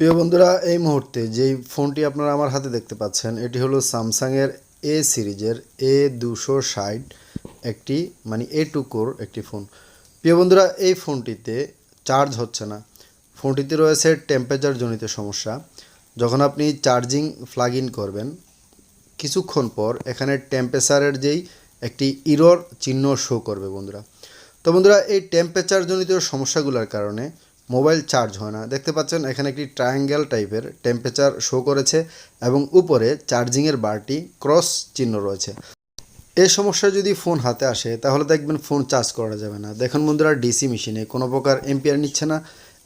প্রিয় বন্ধুরা, এই মুহূর্তে যেই ফোনটি আপনারা আমার হাতে দেখতে পাচ্ছেন এটি হলো স্যামসাংয়ের এ সিরিজের A260 একটি A2 কোর একটি ফোন। প্রিয় বন্ধুরা, এই ফোনটিতে চার্জ হচ্ছে না। ফোনটিতে রয়েছে টেম্পারেচার জনিত সমস্যা। যখন আপনি চার্জিং প্লাগ ইন করবেন কিছুক্ষণ পর এখানে টেম্পারেচারের যেই একটি ইরর চিহ্ন শো করবে বন্ধুরা। তো বন্ধুরা, এই টেম্পারেচার জনিত সমস্যাগুলোর কারণে মোবাইল চার্জ হয় না। দেখতে পাচ্ছেন এখানে একটি ট্রায়াঙ্গেল টাইপের টেম্পারেচার শো করেছে এবং উপরে চার্জিংয়ের বারটি ক্রস চিহ্ন রয়েছে। এই সমস্যা যদি ফোন হাতে আসে তাহলে দেখবেন ফোন চার্জ করা যাবে না। দেখুন বন্ধুরা, ডিসি মেশিনে কোনো প্রকার এম্পিয়ার নিচ্ছে না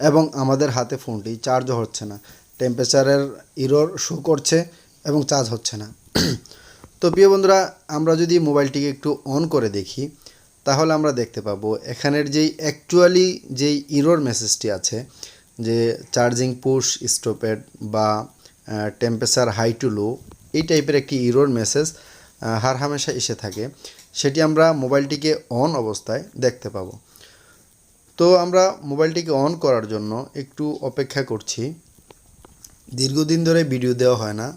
এবং আমাদের হাতে ফোনটি চার্জও হচ্ছে না। টেম্পারেচারের ইরর শো করছে এবং চার্জ হচ্ছে না। তো প্রিয় বন্ধুরা, আমরা যদি মোবাইলটিকে একটু অন করে দেখি তাহলে আমরা দেখতে পাবো এখানের যেই অ্যাকচুয়ালি যেই ইরর মেসেজটি আছে, যে চার্জিং পুশ স্টপেড বা টেম্পারেচার হাই টু লো, এই টাইপের একটি ইরর মেসেজ হার হামেশা এসে থাকে, সেটি আমরা মোবাইলটিকে অন অবস্থায় দেখতে পাবো। তো আমরা মোবাইলটিকে অন করার জন্য একটু অপেক্ষা করছি। দীর্ঘদিন ধরে ভিডিও দেওয়া হয় না,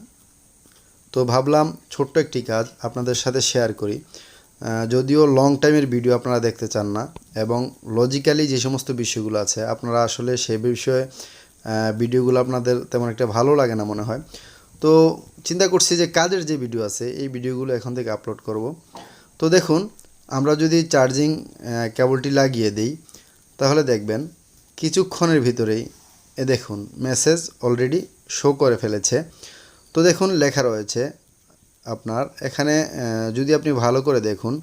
তো ভাবলাম ছোট্ট একটি কাজ আপনাদের সাথে শেয়ার করি। যদিও লং টাইমের ভিডিও আপনারা দেখতে চান না এবং লজিক্যালি যে সমস্ত বিষয়গুলো আছে আপনারা আসলে সে বিষয়ে ভিডিওগুলো আপনাদের তেমন একটা ভালো লাগে না মনে হয়। তো চিন্তা করছি যে কাজের যে ভিডিও আছে এই ভিডিওগুলো এখন থেকে আপলোড করব। তো দেখুন, আমরা যদি চার্জিং কেবলটি লাগিয়ে দিই তাহলে দেখবেন কিছুক্ষণের ভিতরেই দেখুন মেসেজ অলরেডি শো করে ফেলেছে। তো দেখুন লেখা রয়েছে আপনার এখানে, যদি আপনি ভালো করে দেখুন,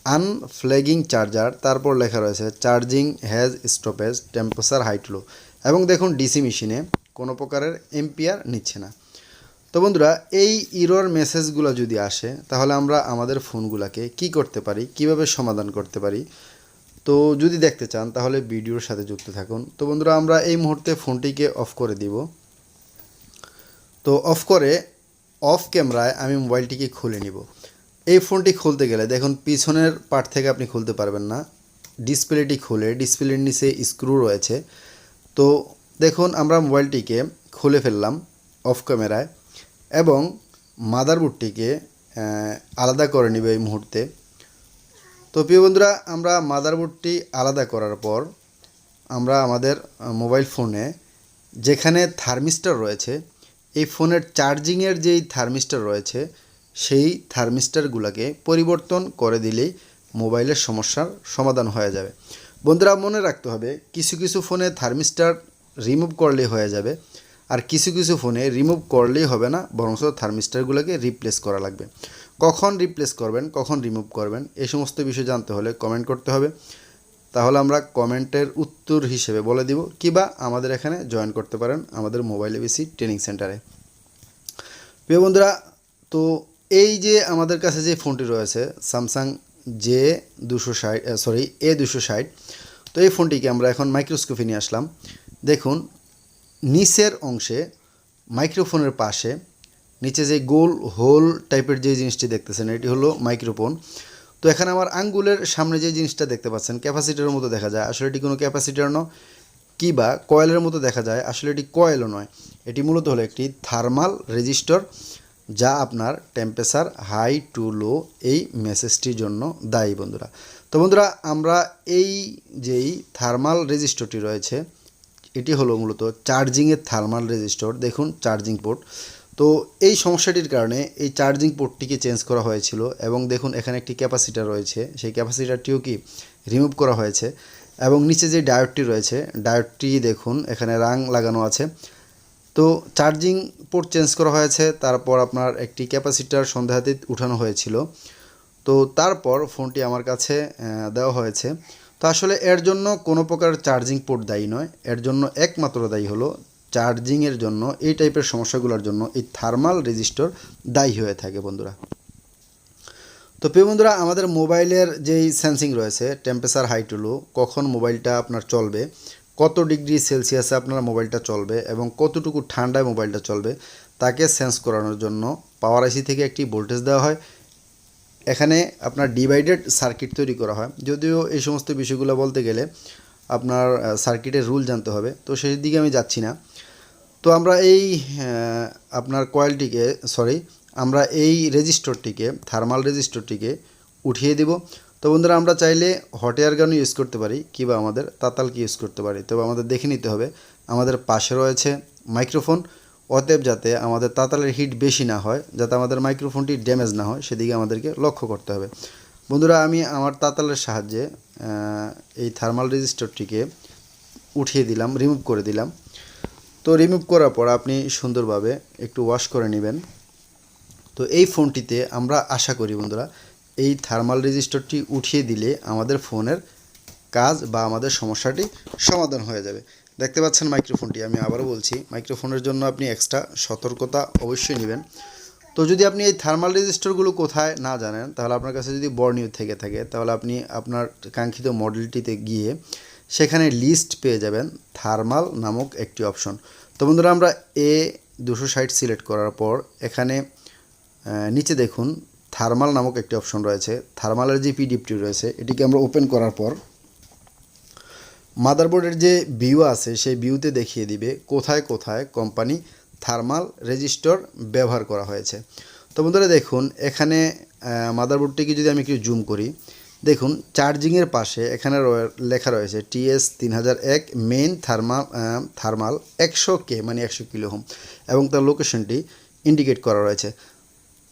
আনফ্ল্যাগিং চার্জার, তারপর লেখা রয়েছে charging has stoppage temperature high to low, এবং দেখুন ডিসি মেশিনে কোনো প্রকারের এম্পিয়ার নিচ্ছে না। তো বন্ধুরা, এই ইরর মেসেজগুলো যদি আসে তাহলে আমরা আমাদের ফোনগুলোকে কি করতে পারি, কিভাবে সমাধান করতে পারি, তো যদি দেখতে চান তাহলে ভিডিওর সাথে যুক্ত থাকুন। তো বন্ধুরা, আমরা এই মুহূর্তে ফোনটিকে অফ করে দিব। তো অফ করে অফ ক্যামেরায় আমি মোবাইলটিকে খুলে নিব। এই ফোনটি খুলতে গেলে দেখুন পিছনের পার্ট থেকে আপনি খুলতে পারবেন না। ডিসপ্লেটি খুলে ডিসপ্লের নিচে স্ক্রু রয়েছে। তো দেখুন আমরা মোবাইলটিকে খুলে ফেললাম অফ ক্যামেরায় এবং মাদারবোর্ডটিকে আলাদা করে নিব এই মুহূর্তে। তো প্রিয় বন্ধুরা, আমরা মাদারবোর্ডটি আলাদা করার পর আমরা আমাদের মোবাইল ফোনে যেখানে থার্মিস্টার রয়েছে, এই ফোনের চার্জিংয়ের যেই থার্মিস্টার রয়েছে সেই থার্মিস্টারগুলোকে পরিবর্তন করে দিলেই মোবাইলের সমস্যার সমাধান হয়ে যাবে। বন্ধুরা, মনে রাখতে হবে কিছু কিছু ফোনে থার্মিস্টার রিমুভ করলেই হয়ে যাবে, আর কিছু কিছু ফোনে রিমুভ করলেই হবে না, বরঞ্চ থার্মিস্টারগুলোকে রিপ্লেস করা লাগবে। কখন রিপ্লেস করবেন, কখন রিমুভ করবেন, এই সমস্ত বিষয় জানতে হলে কমেন্ট করতে হবে। তাহলে আমরা কমেন্টের উত্তর হিসেবে বলে দিব, কিবা আমাদের এখানে জয়েন করতে পারেন আমাদের মোবাইল এবিসি ট্রেনিং সেন্টারে। প্রিয় বন্ধুরা, তো এই যে আমাদের কাছে যে ফোনটি রয়েছে স্যামসাং A260, তো এই ফোনটিকে আমরা এখন মাইক্রোস্কোপে নিয়ে আসলাম। দেখুন নিচের অংশে মাইক্রোফোনের পাশে নিচে যে গোল হোল টাইপের যে জিনিসটি দেখতেছেন এটি হলো মাইক্রোফোন। তো এখানে আমার আঙ্গুলের সামনে যে জিনিসটা দেখতে পাচ্ছেন ক্যাপাসিটারের মতো দেখা যায়, আসলে এটি কোনো ক্যাপাসিটার নয়, কিবা কয়েলের মতো দেখা যায়, আসলে এটি কয়েলও নয়। এটি মূলত হলো একটি থার্মাল রেজিস্টর, যা আপনার টেম্পারেচার হাই টু লো এই মেসেজটির জন্য দায়ী বন্ধুরা। তো বন্ধুরা, আমরা এই যেই থার্মাল রেজিস্টরটি রয়েছে এটি হলো মূলত চার্জিংয়ের থার্মাল রেজিস্টর। দেখুন চার্জিং পোর্ট, তো এই সমস্যাটির কারণে এই চার্জিং পোর্টটিকে চেঞ্জ করা হয়েছিল এবং দেখুন এখানে একটি ক্যাপাসিটার রয়েছে, সেই ক্যাপাসিটারটিও কি রিমুভ করা হয়েছে এবং নিচে যে ডায়োডটি রয়েছে ডায়োডটি দেখুন এখানে রাং লাগানো আছে। তো চার্জিং পোর্ট চেঞ্জ করা হয়েছে, তারপর আপনার একটি ক্যাপাসিটার সন্দেহাতীত উঠানো হয়েছিল। তো তারপর ফোনটি আমার কাছে দেওয়া হয়েছে। তো আসলে এর জন্য কোনো প্রকার চার্জিং পোর্ট দায়ী নয়, এর জন্য একমাত্র দায়ী হলো চার্জিংয়ের জন্য এই টাইপের সমস্যাগুলোর জন্য এই থার্মাল রেজিস্টর দায়ী হয়ে থাকে বন্ধুরা। তো প্রিয় বন্ধুরা, আমাদের মোবাইলের যেই সেন্সিং রয়েছে টেম্পারেচার হাই টু লো, কখন মোবাইলটা আপনার চলবে, কত ডিগ্রি সেলসিয়াসে আপনার মোবাইলটা চলবে এবং কতটুকু ঠান্ডায় মোবাইলটা চলবে তাকে সেন্স করানোর জন্য পাওয়ার আইসি থেকে একটি ভোল্টেজ দেওয়া হয়। এখানে আপনার ডিভাইডেড সার্কিট তৈরি করা হয়, যদিও এই সমস্ত বিষয়গুলো বলতে গেলে আপনার সার্কিটের রুল জানতে হবে, তো সেই দিকে আমি যাচ্ছি না। তো আমরা এই আপনার কয়েলটিকে আমরা এই রেজিস্টরটিকে থার্মাল রেজিস্টরটিকে উঠিয়ে দিব। তো বন্ধুরা আমরা চাইলে হট এয়ার গানও ইউজ করতে পারি কিংবা আমাদের তাতালকে ইউজ করতে পারি। তবে আমাদের দেখে নিতে হবে আমাদের পাশে রয়েছে মাইক্রোফোন, অতএব যাতে আমাদের তাতালের হিট বেশি না হয়, যাতে আমাদের মাইক্রোফোনটি ড্যামেজ না হয় সেদিকে আমাদেরকে লক্ষ্য করতে হবে। বন্ধুরা আমি আমার তাতালের সাহায্যে এই থার্মাল রেজিস্টরটিকে উঠিয়ে দিলাম, রিমুভ করে দিলাম। তো রিমুভ করার পর আপনি সুন্দরভাবে একটু ওয়াশ করে নেবেন। তো এই ফোনটিতে আমরা আশা করি বন্ধুরা এই থার্মাল রেজিস্টরটি উঠিয়ে দিলে আমাদের ফোনের কাজ বা আমাদের সমস্যাটি সমাধান হয়ে যাবে। দেখতে পাচ্ছেন মাইক্রোফোনটি, আমি আবারও বলছি মাইক্রোফোনের জন্য আপনি এক্সট্রা সতর্কতা অবশ্যই নেবেন। তো যদি আপনি এই থার্মাল রেজিস্টরগুলো কোথায় না জানেন, তাহলে আপনার কাছে যদি বর্ণীয় থেকে থাকে তাহলে আপনি আপনার কাঙ্ক্ষিত মডেলটিতে গিয়ে সেখানে লিস্ট পেয়ে যাবেন থার্মাল নামক একটি অপশন। তো বন্ধুরা আমরা A260 সিলেক্ট করার পর এখানে নিচে দেখুন থার্মাল নামক একটি অপশন রয়েছে। থার্মালের যে পিডিএফটি রয়েছে এটিকে আমরা ওপেন করার পর মাদারবোর্ডের যে ভিউ আছে সেই ভিউতে দেখিয়ে দিবে কোথায় কোথায় কোম্পানি থার্মাল রেজিস্টর ব্যবহার করা হয়েছে। তো বন্ধুরা দেখুন এখানে মাদারবোর্ডটিকে যদি আমি একটু জুম করি, দেখুন চার্জিংয়ের পাশে এখানে লেখা রয়েছে TS3001 মেইন থার্মাল 100K মানে 100 কিলো ওহম এবং তার লোকেশনটি ইন্ডিকেট করা রয়েছে।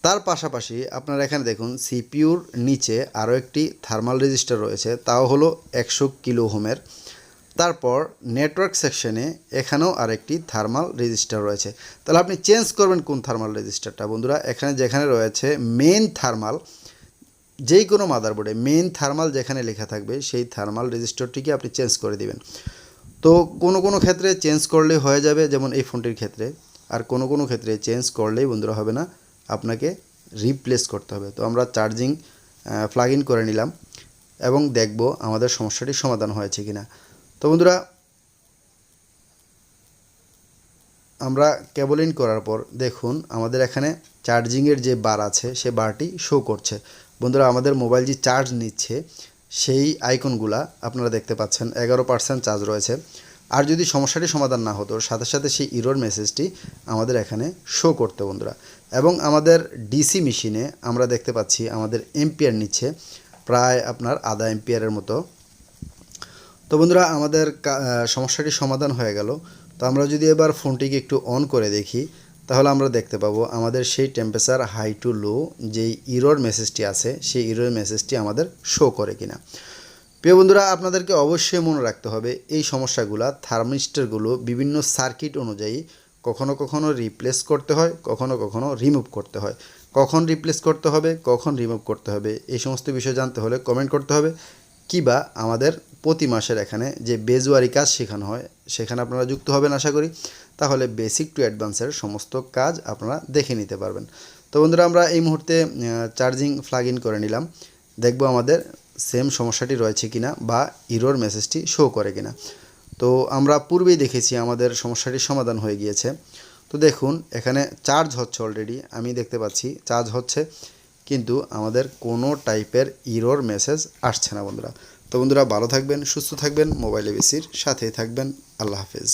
তার পাশাপাশি আপনারা এখানে দেখুন সিপিইউর নিচে আরও একটি থার্মাল রেজিস্টার রয়েছে, তাও হলো 100 কিলো ওহমের। তারপর নেটওয়ার্ক সেকশনে এখানেও আরেকটি থার্মাল রেজিস্টার রয়েছে। তাহলে আপনি চেঞ্জ করবেন কোন থার্মাল রেজিস্টারটা বন্ধুরা, এখানে যেখানে রয়েছে মেইন থার্মাল, যেই কোনো মাদারবোর্ডে মেইন থার্মাল যেখানে লেখা থাকবে সেই থার্মাল রেজিস্টারটিকে আপনি চেঞ্জ করে দিবেন। তো কোনো কোনো ক্ষেত্রে চেঞ্জ করলেই হয়ে যাবে, যেমন এই ফোনটির ক্ষেত্রে। আর কোনো কোনো ক্ষেত্রে চেঞ্জ করলেই বন্ধুরা হবে না, আপনাকে রিপ্লেস করতে হবে। তো আমরা চার্জিং প্লাগ ইন করে নিলাম এবং দেখব আমাদের সমস্যাটি সমাধান হয়েছে কিনা। তো বন্ধুরা আমরা কেবল ইন করার পর দেখুন আমাদের এখানে চার্জিংয়ের যে বার আছে সে বারটি শো করছে। বন্ধুরা আমাদের মোবাইল যে চার্জ নিচ্ছে সেই আইকনগুলা আপনারা দেখতে পাচ্ছেন 11% চার্জ রয়েছে। আর যদি সমস্যাটি সমাধান না হতো সাথে সাথে সেই ইরর মেসেজটি আমাদের এখানে শো করতো বন্ধুরা। এবং আমাদের ডিসি মেশিনে আমরা দেখতে পাচ্ছি আমাদের এম্পিয়ার নিচ্ছে প্রায় আপনার আধা এম্পিয়ারের মতো। তো বন্ধুরা আমাদের সমস্যাটি সমাধান হয়ে গেল। তো আমরা যদি এবার ফোনটিকে একটু অন করে দেখি তাহলে আমরা দেখতে পাবো আমাদের সেই টেম্পারেচার হাই টু লো যেই ইরর মেসেজটি আছে সেই ইরর মেসেজটি আমাদের শো করে কিনা। প্রিয় বন্ধুরা আপনাদেরকে অবশ্যই মনে রাখতে হবে এই সমস্যাগুলো থার্মিস্টরগুলো বিভিন্ন সার্কিট অনুযায়ী কখনো কখনো রিপ্লেস করতে হয়, কখনো কখনো রিমুভ করতে হয়। কখন রিপ্লেস করতে হবে, কখন রিমুভ করতে হবে এই সমস্ত বিষয় জানতে হলে কমেন্ট করতে হবে, কিবা আমাদের প্রতি মাসের এখানে যে বেজওয়ারি কাজ শেখানো হয় সেখানে আপনারা যুক্ত হবেন আশা করি। তাহলে বেসিক টু অ্যাডভান্সের সমস্ত কাজ আপনারা দেখে নিতে পারবেন। তো বন্ধুরা আমরা এই মুহূর্তে চার্জিং প্লাগ ইন করে নিলাম, দেখব আমাদের সেম সমস্যাটি রয়েছে কিনা বা ইরর মেসেজটি শো করে কিনা। তো আমরা পূর্বেই দেখেছি আমাদের সমস্যাটি সমাধান হয়ে গিয়েছে। তো দেখুন এখানে চার্জ হচ্ছে, অলরেডি আমি দেখতে পাচ্ছি চার্জ হচ্ছে, কিন্তু আমাদের কোনো টাইপের ইরর মেসেজ আসছে না বন্ধুরা। তো বন্ধুরা ভালো থাকবেন, সুস্থ থাকবেন, মোবাইল এবিসির সাথেই থাকবেন। আল্লাহ হাফেজ।